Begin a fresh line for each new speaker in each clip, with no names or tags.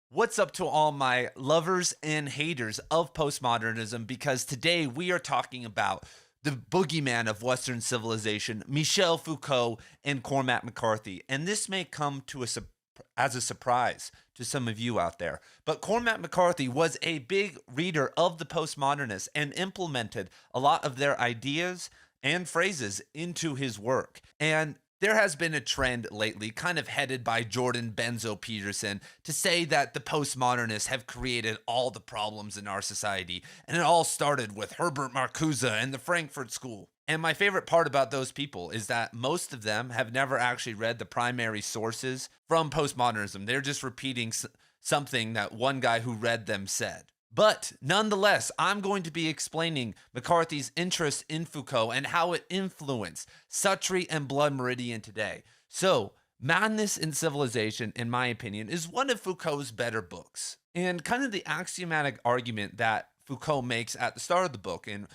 What's up to all my lovers and haters of postmodernism? Because today we are talking about the boogeyman of Western civilization, Michel Foucault and Cormac McCarthy. And this may come to as a surprise to some of you out there. But Cormac McCarthy was a big reader of the postmodernists and implemented a lot of their ideas and phrases into his work. And there has been a trend lately, kind of headed by Jordan Benzo Peterson, to say that the postmodernists have created all the problems in our society, and it all started with Herbert Marcuse and the Frankfurt School. And my favorite part about those people is that most of them have never actually read the primary sources from postmodernism. They're just repeating something that one guy who read them said. But nonetheless, I'm going to be explaining McCarthy's interest in Foucault and how it influenced Sutree and Blood Meridian today. So, Madness in Civilization, in my opinion, is one of Foucault's better books. And kind of the axiomatic argument that Foucault makes at the start of the book, and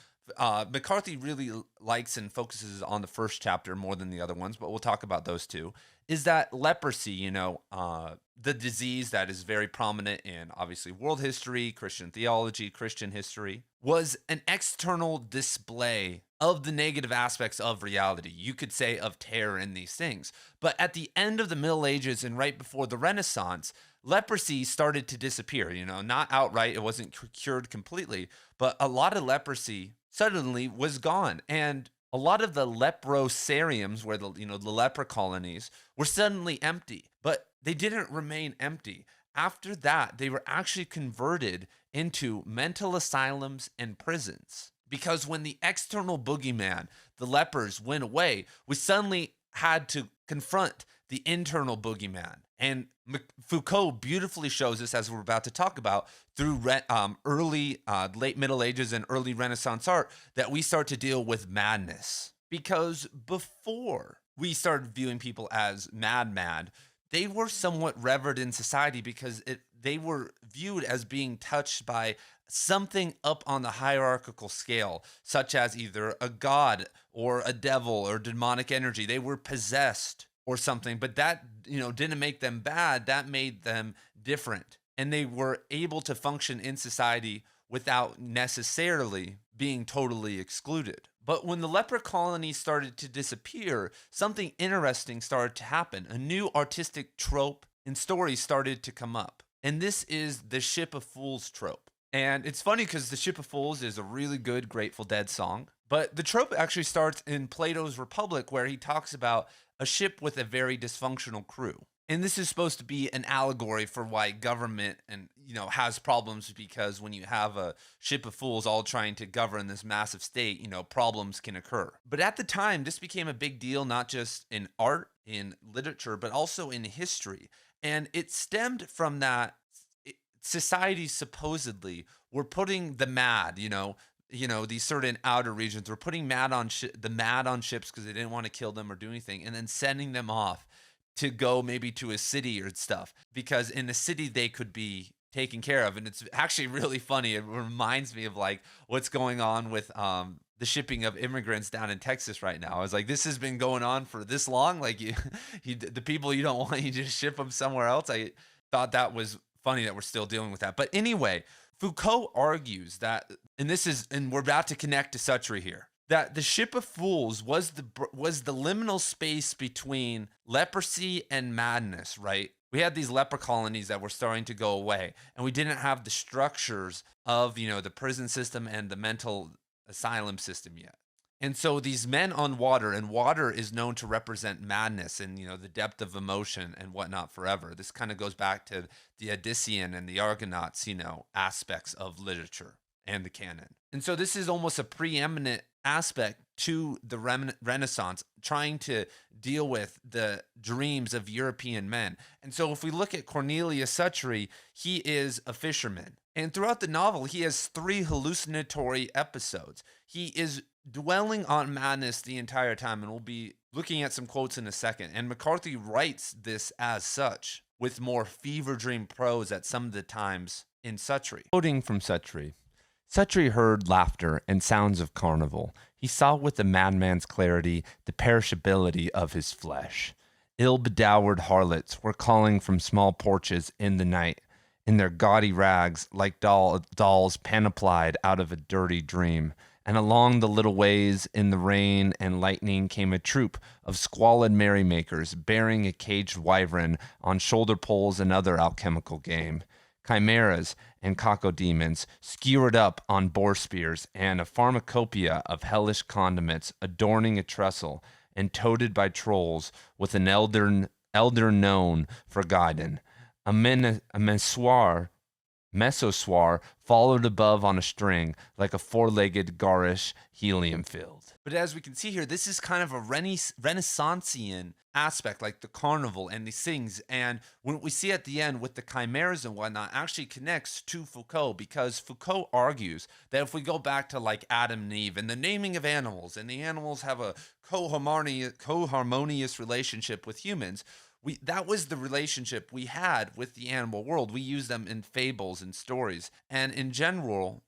McCarthy really likes and focuses on the first chapter more than the other ones, but we'll talk about those two, is that leprosy, the disease that is very prominent in obviously world history, Christian theology, Christian history, was an external display of the negative aspects of reality. You could say of terror in these things. But at the end of the Middle Ages and right before the Renaissance, leprosy started to disappear, not outright. It wasn't cured completely, but a lot of leprosy suddenly was gone. And a lot of the leprosariums, where the leper colonies, were suddenly empty, but they didn't remain empty. After that, they were actually converted into mental asylums and prisons. Because when the external boogeyman, the lepers, went away, we suddenly had to confront the internal boogeyman. And Foucault beautifully shows us, as we're about to talk about, through early late Middle Ages and early Renaissance art, that we start to deal with madness. Because before we started viewing people as mad, they were somewhat revered in society because they were viewed as being touched by something up on the hierarchical scale, such as either a god or a devil or demonic energy. They were possessed or something, but that, didn't make them bad. That made them different. And they were able to function in society without necessarily being totally excluded. But when the leper colony started to disappear, something interesting started to happen. A new artistic trope and story started to come up. And this is the Ship of Fools trope. And it's funny because the Ship of Fools is a really good Grateful Dead song. But the trope actually starts in Plato's Republic, where he talks about a ship with a very dysfunctional crew. And this is supposed to be an allegory for why government has problems, because when you have a ship of fools all trying to govern this massive state, problems can occur. But at the time, this became a big deal, not just in art, in literature, but also in history. And it stemmed from that society supposedly were putting the mad, these certain outer regions were putting the mad on ships because they didn't want to kill them or do anything, and then sending them off to go maybe to a city or stuff, because in the city they could be taken care of. And it's actually really funny. It reminds me of like what's going on with the shipping of immigrants down in Texas right now. I was like, this has been going on for this long. Like the people you don't want, you just ship them somewhere else. I thought that was funny that we're still dealing with that. But anyway, Foucault argues that, and we're about to connect to Sutree here, that the Ship of Fools was the liminal space between leprosy and madness, right? We had these leper colonies that were starting to go away, and we didn't have the structures of, the prison system and the mental asylum system yet. And so these men on water, and water is known to represent madness and, the depth of emotion and whatnot forever. This kind of goes back to the Odyssean and the Argonauts, aspects of literature and the canon. And so this is almost a preeminent aspect to the Renaissance, trying to deal with the dreams of European men. And so if we look at Cornelius Sutree, he is a fisherman. And throughout the novel, he has 3 hallucinatory episodes. He is dwelling on madness the entire time, and we'll be looking at some quotes in a second. And McCarthy writes this as such, with more fever dream prose at some of the times in Sutree. Quoting from Sutree. Sutree heard laughter and sounds of carnival. He saw with a madman's clarity the perishability of his flesh. Ill-bedowered harlots were calling from small porches in the night, in their gaudy rags like dolls panoplied out of a dirty dream. And along the little ways in the rain and lightning came a troop of squalid merrymakers bearing a caged wyvern on shoulder poles and other alchemical game. Chimeras and cacodemons skewered up on boar spears, and a pharmacopoeia of hellish condiments adorning a trestle, and toted by trolls with an elder known for guidon. A mesoswar followed above on a string like a four-legged garish helium field. But as we can see here, this is kind of a Renaissancean aspect, like the carnival and these things. And what we see at the end with the chimeras and whatnot actually connects to Foucault, because Foucault argues that if we go back to like Adam and Eve and the naming of animals, and the animals have a co-harmonious relationship with humans, that was the relationship we had with the animal world. We use them in fables and stories. And in general,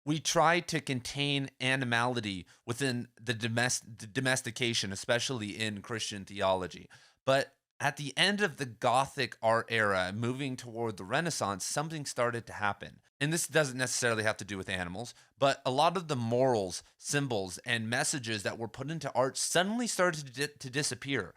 we try to contain animality within the domestication, especially in Christian theology. But at the end of the Gothic art era, moving toward the Renaissance, something started to happen. And this doesn't necessarily have to do with animals, but a lot of the morals, symbols, and messages that were put into art suddenly started to disappear.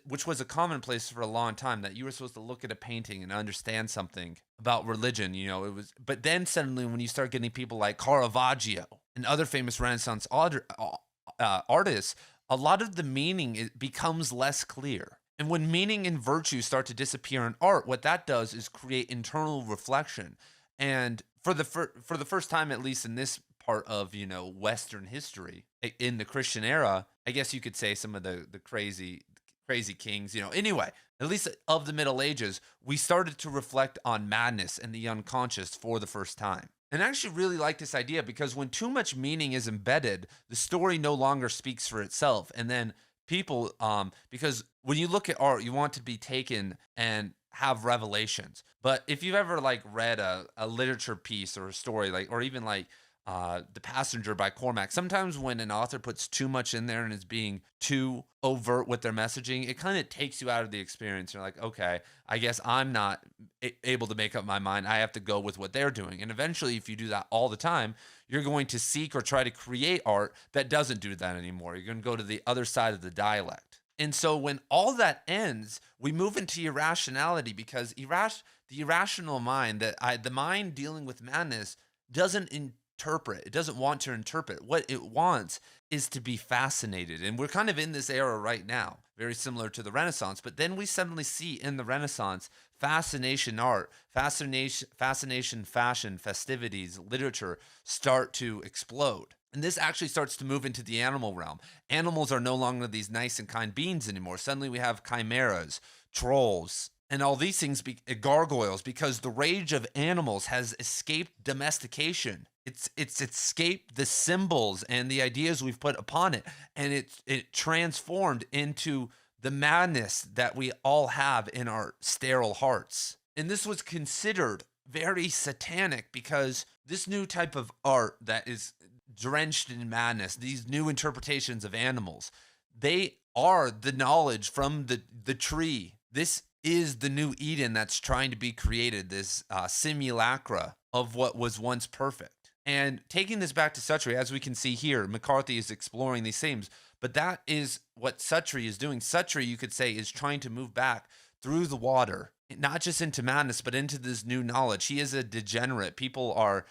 Which was a commonplace for a long time, that you were supposed to look at a painting and understand something about religion, it was. But then suddenly, when you start getting people like Caravaggio and other famous Renaissance artists, a lot of the meaning becomes less clear. And when meaning and virtue start to disappear in art, what that does is create internal reflection. And for the first time, at least in this part of Western history, in the Christian era, I guess you could say some of the crazy kings, anyway, at least of the Middle Ages, we started to reflect on madness and the unconscious for the first time. And I actually really like this idea, because when too much meaning is embedded, the story no longer speaks for itself. And then people, because when you look at art, you want to be taken and have revelations. But if you've ever read a literature piece or a story, or even The Passenger by Cormac, sometimes when an author puts too much in there and is being too overt with their messaging, it kind of takes you out of the experience. You're like, okay, I guess I'm not able to make up my mind. I have to go with what they're doing. And eventually, if you do that all the time, you're going to seek or try to create art that doesn't do that anymore. You're going to go to the other side of the dialect. And so when all that ends, we move into irrationality, because the irrational mind, the mind dealing with madness, doesn't interpret. It doesn't want to interpret. What it wants is to be fascinated. And we're kind of in this era right now, very similar to the Renaissance. But then we suddenly see in the Renaissance fascination art, fascination fashion, festivities, literature start to explode. And this actually starts to move into the animal realm. Animals are no longer these nice and kind beings anymore. Suddenly we have chimeras, trolls, and all these things, gargoyles, because the rage of animals has escaped domestication. It's escaped the symbols and the ideas we've put upon it, and it transformed into the madness that we all have in our sterile hearts. And this was considered very satanic, because this new type of art that is drenched in madness, these new interpretations of animals, they are the knowledge from the tree. This is the new Eden that's trying to be created, this simulacra of what was once perfect. And taking this back to Sutree, as we can see here, McCarthy is exploring these themes, but that is what Sutree is doing. Sutree, you could say, is trying to move back through the water, not just into madness, but into this new knowledge. He is a degenerate. People are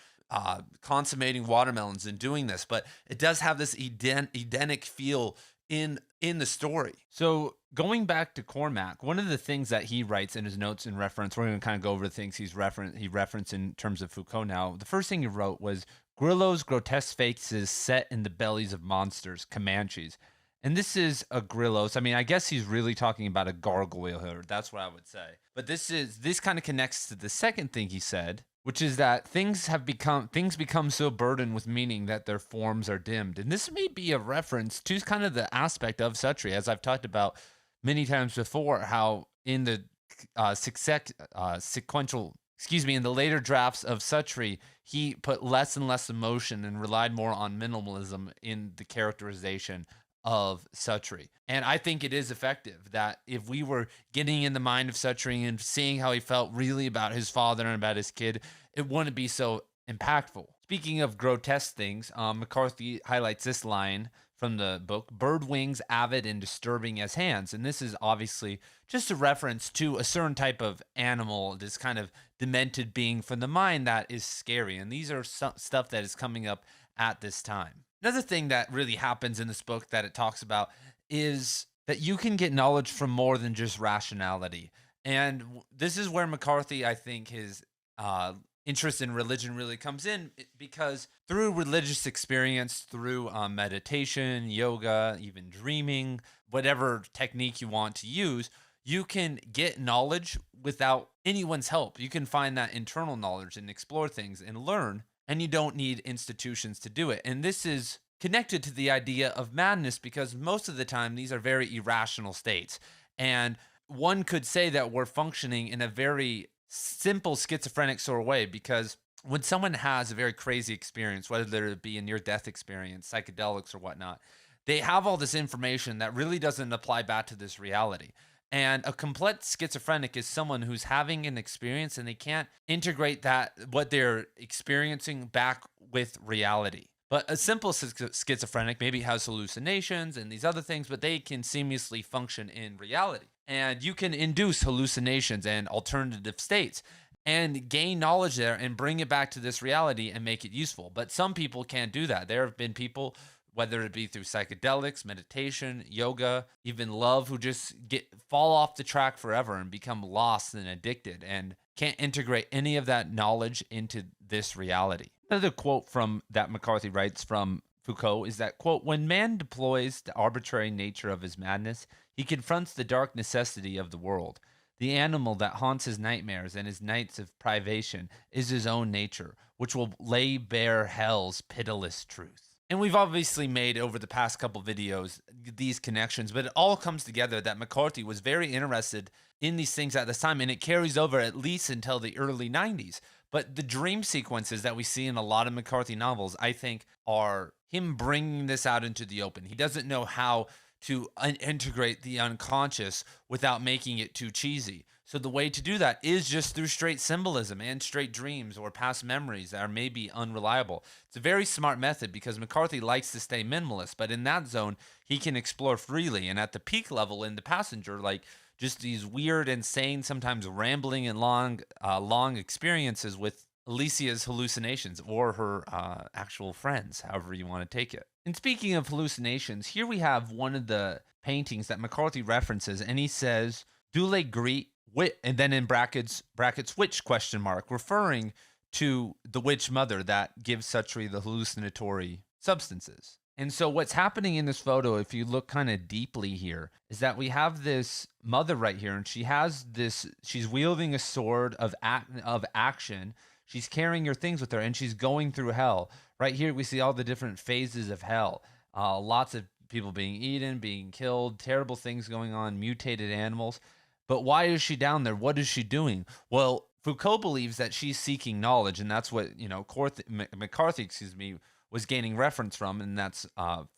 consummating watermelons and doing this, but it does have this Edenic feel in the story. So going back to Cormac, one of the things that he writes in his notes in reference, we're going to kind of go over the things he referenced in terms of Foucault now. The first thing he wrote was Grillo's grotesque faces set in the bellies of monsters, Comanches. And this is a Grillos. I mean, I guess he's really talking about a gargoyle here. That's what I would say. But this kind of connects to the second thing he said, which is that things become so burdened with meaning that their forms are dimmed. And this may be a reference to kind of the aspect of Sutree, as I've talked about many times before, how in the in the later drafts of Sutree, he put less and less emotion and relied more on minimalism in the characterization of Sutree. And I think it is effective that if we were getting in the mind of Sutree and seeing how he felt really about his father and about his kid, it wouldn't be so impactful. Speaking of grotesque things, McCarthy highlights this line from the book: bird wings avid and disturbing as hands. And this is obviously just a reference to a certain type of animal, this kind of demented being from the mind that is scary. And these are stuff that is coming up at this time. Another thing that really happens in this book that it talks about is that you can get knowledge from more than just rationality. And this is where McCarthy, I think, his interest in religion really comes in, because through religious experience, through meditation, yoga, even dreaming, whatever technique you want to use, you can get knowledge without anyone's help. You can find that internal knowledge and explore things and learn, and you don't need institutions to do it. And this is connected to the idea of madness, because most of the time these are very irrational states. And one could say that we're functioning in a very simple schizophrenic sort of way, because when someone has a very crazy experience, whether it be a near-death experience, psychedelics or whatnot, they have all this information that really doesn't apply back to this reality. And a complete schizophrenic is someone who's having an experience and they can't integrate that, what they're experiencing, back with reality. But a simple schizophrenic maybe has hallucinations and these other things, but they can seamlessly function in reality. And you can induce hallucinations and alternative states and gain knowledge there and bring it back to this reality and make it useful. But some people can't do that. There have been people, whether it be through psychedelics, meditation, yoga, even love, who just fall off the track forever and become lost and addicted and can't integrate any of that knowledge into this reality. Another quote from that McCarthy writes from Foucault is that, quote, when man deploys the arbitrary nature of his madness, he confronts the dark necessity of the world. The animal that haunts his nightmares and his nights of privation is his own nature, which will lay bare hell's pitiless truth. And we've obviously made over the past couple videos these connections, but it all comes together that McCarthy was very interested in these things at this time, and it carries over at least until the early 90s. But the dream sequences that we see in a lot of McCarthy novels, I think, are him bringing this out into the open. He doesn't know how to integrate the unconscious without making it too cheesy. So the way to do that is just through straight symbolism and straight dreams or past memories that are maybe unreliable. It's a very smart method because McCarthy likes to stay minimalist, but in that zone, he can explore freely. And at the peak level in The Passenger, like just these weird, insane, sometimes rambling and long experiences with Alicia's hallucinations or her actual friends, however you want to take it. And speaking of hallucinations, here we have one of the paintings that McCarthy references, and he says, "Dule greet wit," and then in brackets witch question mark, referring to the witch mother that gives Sutree the hallucinatory substances. And so what's happening in this photo, if you look kind of deeply here, is that we have this mother right here, and she's wielding a sword of action. She's carrying her things with her, and she's going through hell. Right here, we see all the different phases of hell. Lots of people being eaten, being killed, terrible things going on, mutated animals. But why is she down there? What is she doing? Well, Foucault believes that she's seeking knowledge, and that's what McCarthy, was gaining reference from, and that's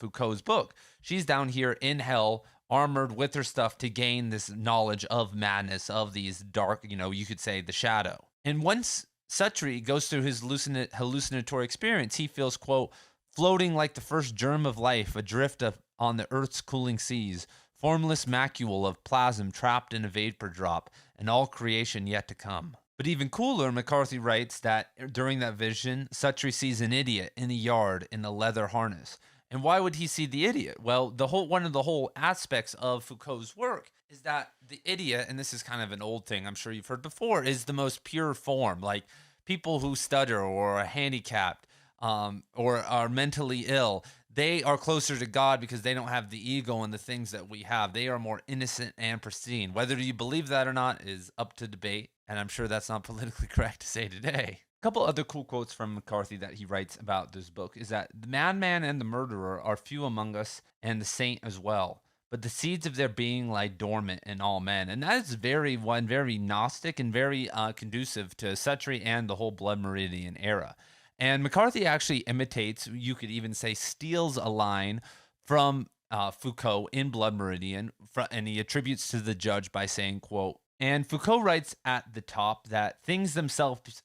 Foucault's book. She's down here in hell, armored with her stuff to gain this knowledge of madness, of these dark, you could say the shadow. And once Sutree goes through his hallucinatory experience, he feels, quote, floating like the first germ of life adrift on the earth's cooling seas, formless macule of plasm trapped in a vapor drop, and all creation yet to come. But even cooler, McCarthy writes that during that vision, Sutree sees an idiot in a yard in a leather harness. And why would he see the idiot? Well, one of the whole aspects of Foucault's work is that the idiot, and this is kind of an old thing I'm sure you've heard before, is the most pure form. Like people who stutter or are handicapped or are mentally ill, they are closer to God because they don't have the ego and the things that we have. They are more innocent and pristine. Whether you believe that or not is up to debate, and I'm sure that's not politically correct to say today. A couple other cool quotes from McCarthy that he writes about this book is that the madman and the murderer are few among us, and the saint as well. But the seeds of their being lie dormant in all men. And that is very Gnostic and very conducive to Sutree and the whole Blood Meridian era. And McCarthy actually imitates, you could even say steals a line from
Foucault in Blood Meridian, and he attributes to the judge by saying, quote, and Foucault writes at the top that things themselves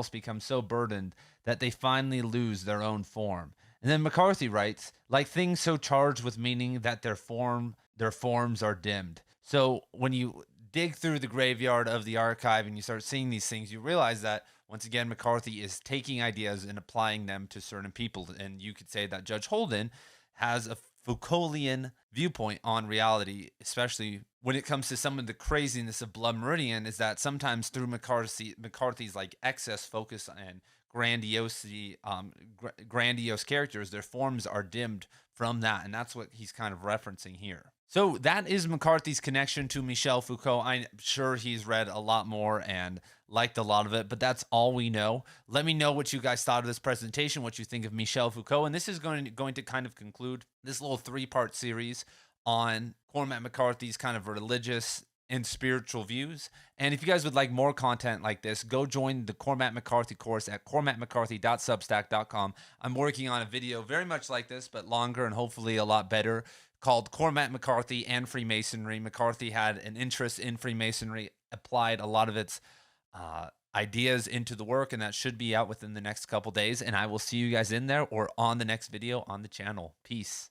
become so burdened that they finally lose their own form. And then McCarthy writes, like things so charged with meaning that their forms are dimmed. So when you dig through the graveyard of the archive and you start seeing these things, you realize that once again McCarthy is taking ideas and applying them to certain people. And you could say that Judge Holden has a Foucaultian viewpoint on reality, especially when it comes to some of the craziness of Blood Meridian, is that sometimes through McCarthy's like excess focus and grandiosity, grandiose characters, their forms are dimmed from that, and that's what he's kind of referencing here. So that is McCarthy's connection to Michel Foucault. I'm sure he's read a lot more and liked a lot of it, but that's all we know. Let me know what you guys thought of this presentation, what you think of Michel Foucault, and this is going to kind of conclude this little 3-part series on Cormac McCarthy's kind of religious and spiritual views. And if you guys would like more content like this, go join the Cormac McCarthy course at cormacmccarthy.substack.com. I'm working on a video very much like this, but longer and hopefully a lot better, called Cormac McCarthy and Freemasonry. McCarthy had an interest in Freemasonry, applied a lot of its ideas into the work, and that should be out within the next couple days. And I will see you guys in there or on the next video on the channel. Peace.